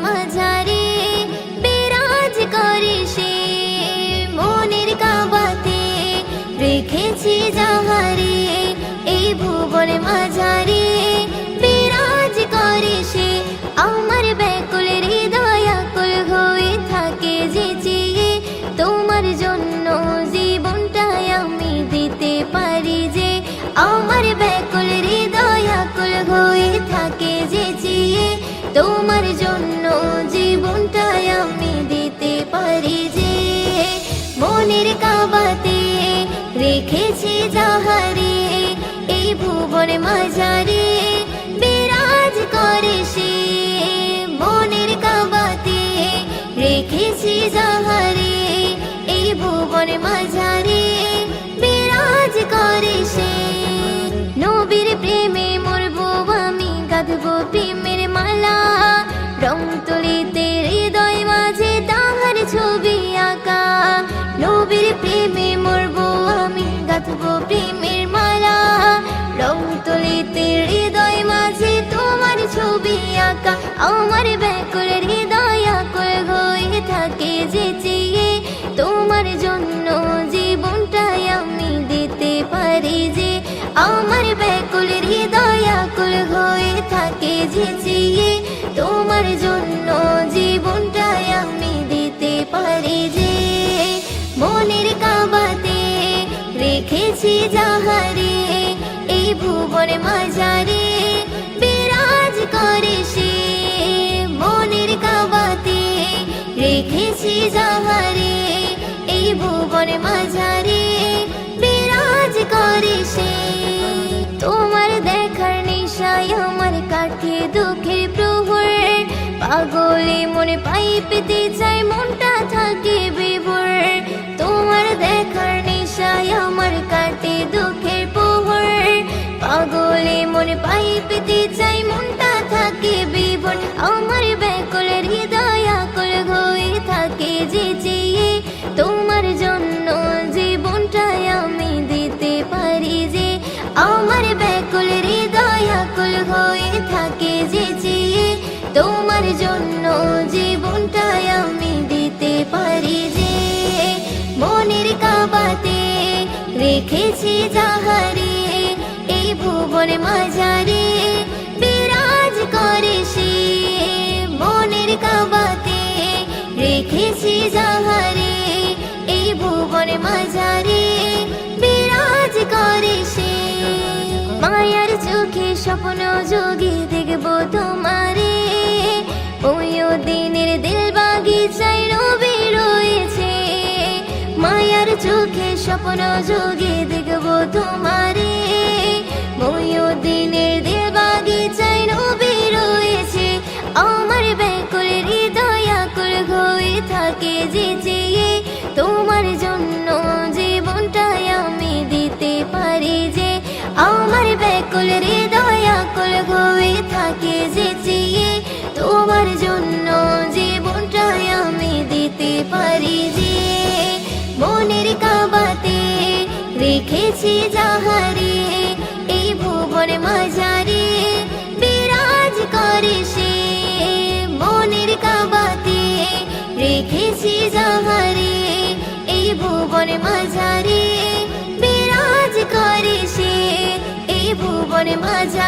মাঝারে বিরাজ করে সে মনের কাবাতে রেখেছি যাহারে এই ভুবন মাঝারে বিরাজ করে সে আমার ব্যাকুল হৃদয় আকুল হয়ে থাকে যে চেয়ে তোমার জন্য জীবনটাই আমি দিতে পারি যে আমার ব্যাকুল হৃদয় আকুল হয়ে থাকে যে চেয়ে তোমার জন্য জীবনটাই আমি দিতে পারি যে মনের কাবাতে রেখেছি যাহারে এই ভুবন মাঝারে বিরাজ করে সে মনের কাবাতে রেখেছি যাহারে এই ভুবন মাঝারে বিরাজ করে সে নবীর প্রেমে মরবো আমি গাঁথবো প্রেমের মালা রং তুলিতে হৃদয় মাঝে তাহার ছবি আঁকা নবীর প্রেমে মরবো আমি গাঁথবো প্রেমের মালা রং তুলিতে হৃদয় মাঝে তোমার ছবি আঁকা আমার ব্যাকুল হৃদয় আকুল হয়ে থাকে যে চেয়ে তোমার জন্য জীবনটাই আমি দিতে পারি যে আমার ব্যাকুল হৃদয় আকুল হয়ে থাকে যে চেয়ে তোমার জন্য জীবনটাই আমি দিতে পারি যে মনের কাবাতে রেখেছি যাহারে এই ভুবন মাঝারে বিরাজ করে সে মনের কাবাতে রেখেছি যাহারে এই ভুবন মাঝারে বিরাজ করে সে তোমার দেখার নেশায় আমার কাটে দুঃখের প্রহর পাগলে মনে পাই পেতে চাই মনটা থাকে বিভোর তোমার দেখার নেশায় আমার কাটে দুঃখের প্রহর পাগলে মনে পাই পেতে চাই মনটা থাকে বিভোর আমার ব্যাকুল হৃদয় আকুল হয়ে থাকে যে চেয়ে তোমার জন্য জীবনটাই আমি দিতে পারি যে আমার ব্যাকুল হৃদয় আকুল হয়ে থাকে যে চেয়ে তোমার জন্য জীবনটাই আমি দিতে পারি যে মনের কাবাতে রেখেছি যাহারে এই ভুবন মাঝারে বিরাজ করে সে মনের কাবাতে রেখেছি যাহারে এই ভুবন মাঝারে বিরাজ করে সে মায়ার চোখে স্বপ্ন যোগে দেখবো তোমারে ওই দিনের দিল বাগিচায় রবি রয়েছে মায়ার চোখে স্বপ্ন যোগে দেখবো তোমারে ওই দিনের দিল বাগিচায় রবি রয়েছে আমার ব্যাকুল হৃদয় আকুল হয়ে থাকে যে চেয়ে তোমার জন্য জীবনটাই আমি দিতে পারি যে আমার ব্যাকুল হৃদয় আকুল হয়ে থাকে যে চেয়ে তোমার জন্য জীবনটাই আমি দিতে পারি যে মনের কাবাতে রেখেছি যাহারে এই ভুবন মাঝারে বিরাজ করে সে মনের কাবাতে রেখেছি যাহারে এই ভুবন মাঝারে বিরাজ করে সে এই ভুবন মাঝারে